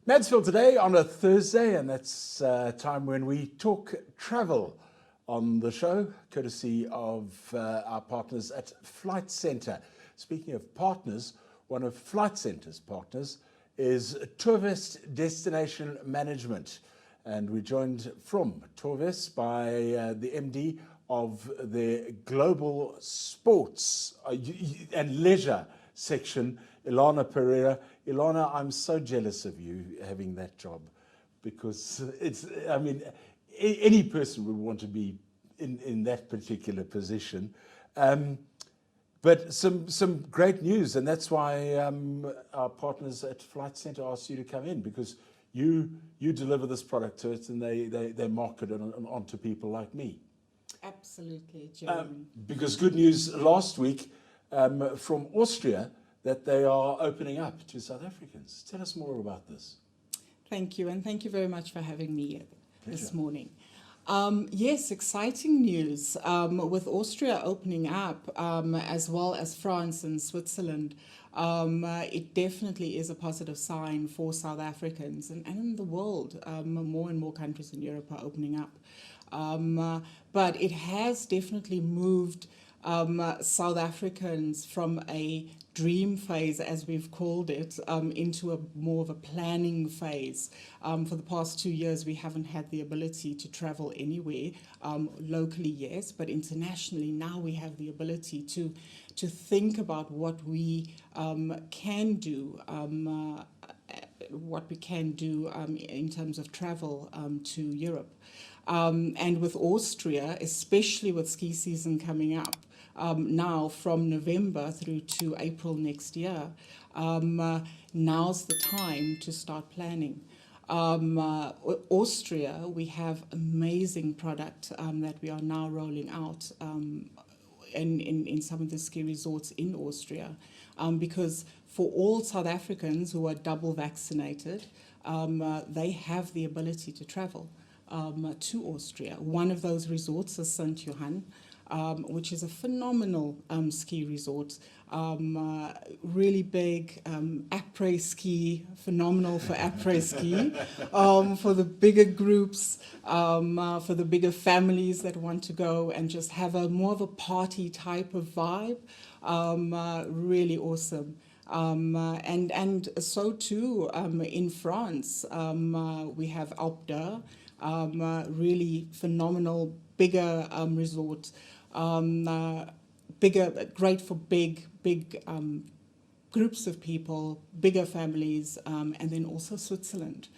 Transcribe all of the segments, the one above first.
Mansfield today on a Thursday, and that's time when we talk travel on the show, courtesy of our partners at Flight Centre. Speaking of partners, one of Flight Centre's partners is Tourvest Destination Management. And we're joined from Tourvest by the MD of the Global Sports and Leisure section, Ilana Pereira. Ilana, I'm so jealous of you having that job because any person would want to be in that particular position. But some great news, and that's why our partners at Flight Centre asked you to come in, because you deliver this product to it and they market it onto people like me. Absolutely, Jeremy. Because good news last week from Austria that they are opening up to South Africans. Tell us more about this. Thank you, and thank you very much for having me this Pleasure. morning. Yes, exciting news. With Austria opening up, as well as France and Switzerland, it definitely is a positive sign for South Africans and in the world. More and more countries in Europe are opening up. But it has definitely moved South Africans from a dream phase, as we've called it, into more of a planning phase. For the past 2 years, we haven't had the ability to travel anywhere. Locally, yes, but internationally, now we have the ability to think about what we can do. In terms of travel to Europe. And with Austria, especially with ski season coming up, now from November through to April next year, now's the time to start planning. Austria, we have amazing product that we are now rolling out in some of the ski resorts in Austria, because for all South Africans who are double vaccinated, they have the ability to travel to Austria. One of those resorts is St. Johann, which is a phenomenal ski resort, really big, après ski, phenomenal for après ski, for the bigger groups, for the bigger families that want to go and just have more of a party type of vibe. Really awesome. And so too in France, we have Alpe d'Huez, really phenomenal, bigger resort, great for big groups of people, bigger families, and then also Switzerland.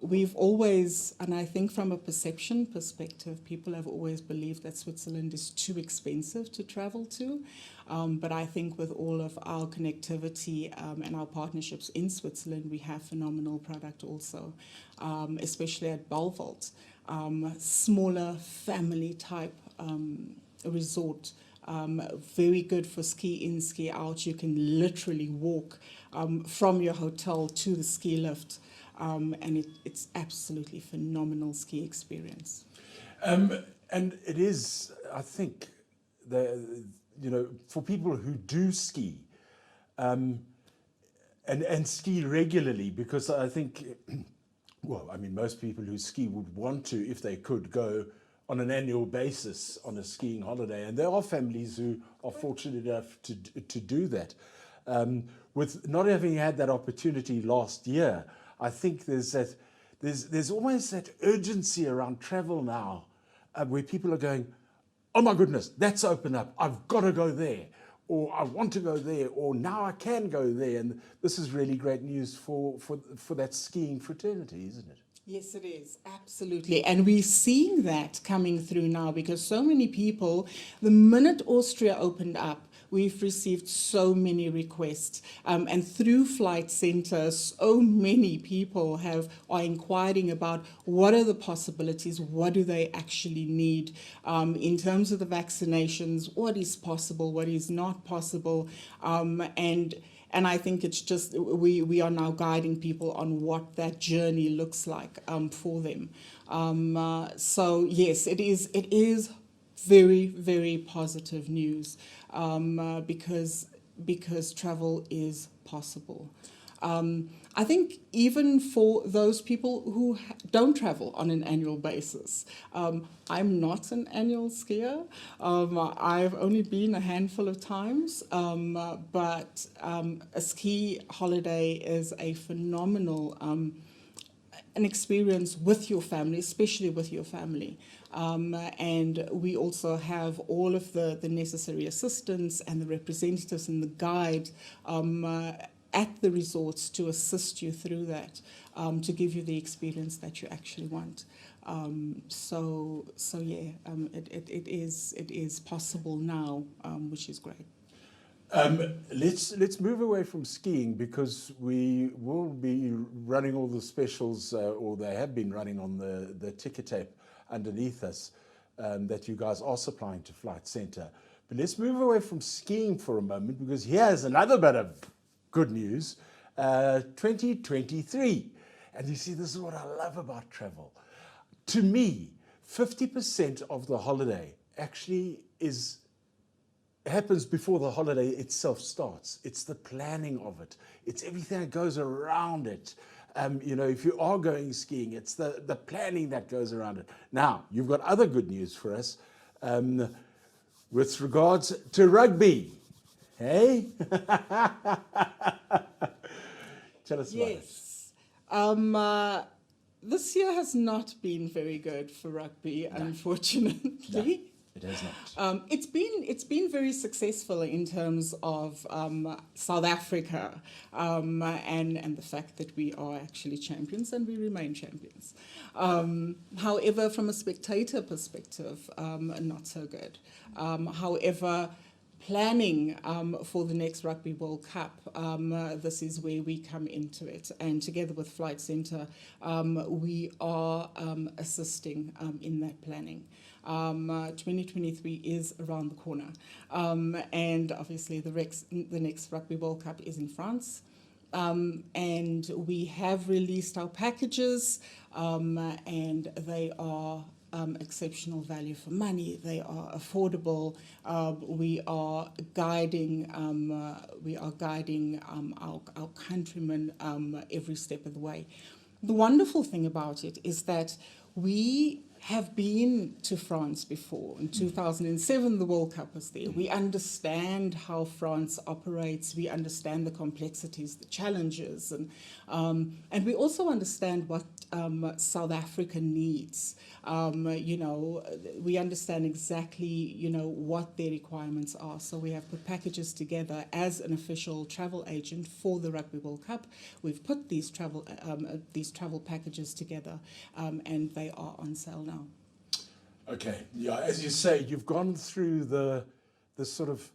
We've always, and I think from a perception perspective, people have always believed that Switzerland is too expensive to travel to. But I think with all of our connectivity and our partnerships in Switzerland, we have phenomenal product also, especially at Balvolt, smaller family type resort. Very good for ski in, ski out. You can literally walk from your hotel to the ski lift, and it's absolutely phenomenal ski experience. And it is, I think, for people who do ski and ski regularly, because I think, most people who ski would want to, if they could, go on an annual basis on a skiing holiday, and there are families who are fortunate enough to do that. With not having had that opportunity last year, I think there's almost that urgency around travel now, where people are going, oh my goodness, that's open up, I've got to go there, or I want to go there, or now I can go there. And this is really great news for that skiing fraternity, isn't it? Yes, it is. Absolutely. And we're seeing that coming through now, because so many people, the minute Austria opened up, we've received so many requests. And through Flight Centre, so many people are inquiring about what are the possibilities, what do they actually need in terms of the vaccinations, what is possible, what is not possible, and I think it's just, we are now guiding people on what that journey looks like for them. So yes, it is very, very positive news because travel is possible. I think even for those people who don't travel on an annual basis, I'm not an annual skier. I've only been a handful of times, but a ski holiday is a phenomenal an experience with your family, especially with your family. And we also have all of the necessary assistance and the representatives and the guide at the resorts to assist you through that, to give you the experience that you actually want. It is possible now, which is great. Let's move away from skiing, because we will be running all the specials, or they have been running on the ticker tape underneath us, that you guys are supplying to Flight Centre. But let's move away from skiing for a moment, because here's another bit of good news. 2023. And you see, this is what I love about travel. To me, 50% of the holiday actually happens before the holiday itself starts. It's the planning of it. It's everything that goes around it. If you are going skiing, it's the planning that goes around it. Now, you've got other good news for us with regards to rugby. Hey? Tell us about it. Yes. This year has not been very good for rugby, unfortunately. No, it has not. It's been very successful in terms of South Africa, and the fact that we are actually champions and we remain champions. However, from a spectator perspective, not so good. However, planning for the next Rugby World Cup, this is where we come into it. And together with Flight Centre, we are assisting in that planning. 2023 is around the corner. And obviously the next Rugby World Cup is in France. And we have released our packages, and they are exceptional value for money. They are affordable. We are guiding our countrymen every step of the way. The wonderful thing about it is that we have been to France before. In 2007, the World Cup was there. We understand how France operates. We understand the complexities, the challenges, and we also understand what South Africa needs. We understand exactly, what their requirements are. So we have put packages together as an official travel agent for the Rugby World Cup. We've put these travel packages together, and they are on sale now. Okay, yeah, as you say, you've gone through the sort of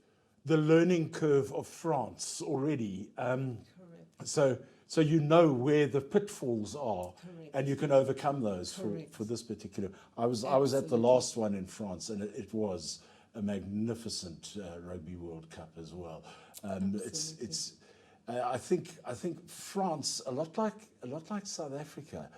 the learning curve of France already. Correct. So you know where the pitfalls are. Correct. And you can overcome those for this particular. I was at the last one in France, and it was a magnificent Rugby World Cup as well. I think France, a lot like South Africa.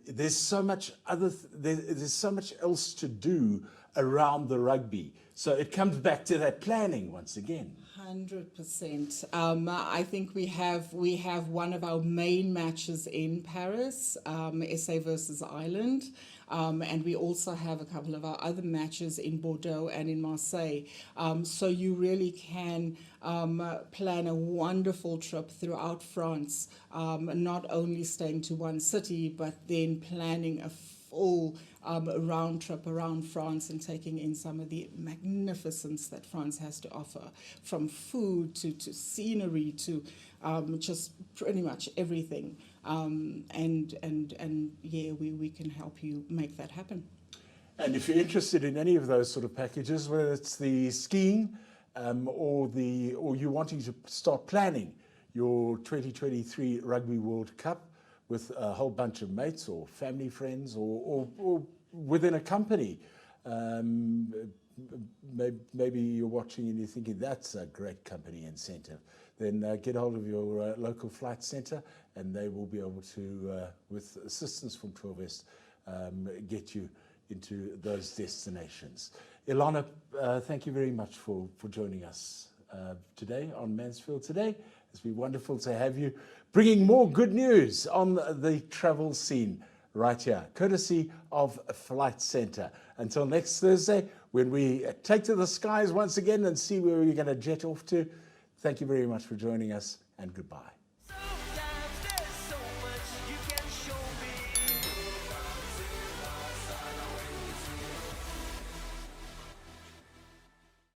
There's so much there's so much else to do around the rugby. So it comes back to that planning once again. 100%. I think we have one of our main matches in Paris, SA versus Ireland. And we also have a couple of our other matches in Bordeaux and in Marseille. So you really can plan a wonderful trip throughout France, not only staying to one city, but then planning a full round trip around France and taking in some of the magnificence that France has to offer, from food to scenery to just pretty much everything. We can help you make that happen. And if you're interested in any of those sort of packages, whether it's the skiing or you're wanting to start planning your 2023 Rugby World Cup with a whole bunch of mates or family friends or within a company, maybe you're watching and you're thinking that's a great company incentive, then get hold of your local Flight Centre, and they will be able to, with assistance from 12S, get you into those destinations. Ilana, thank you very much for joining us today on Mansfield Today, It's been wonderful to have you bringing more good news on the travel scene right here, courtesy of Flight Centre. Until next Thursday, when we take to the skies once again and see where we're going to jet off to, thank you very much for joining us, and goodbye.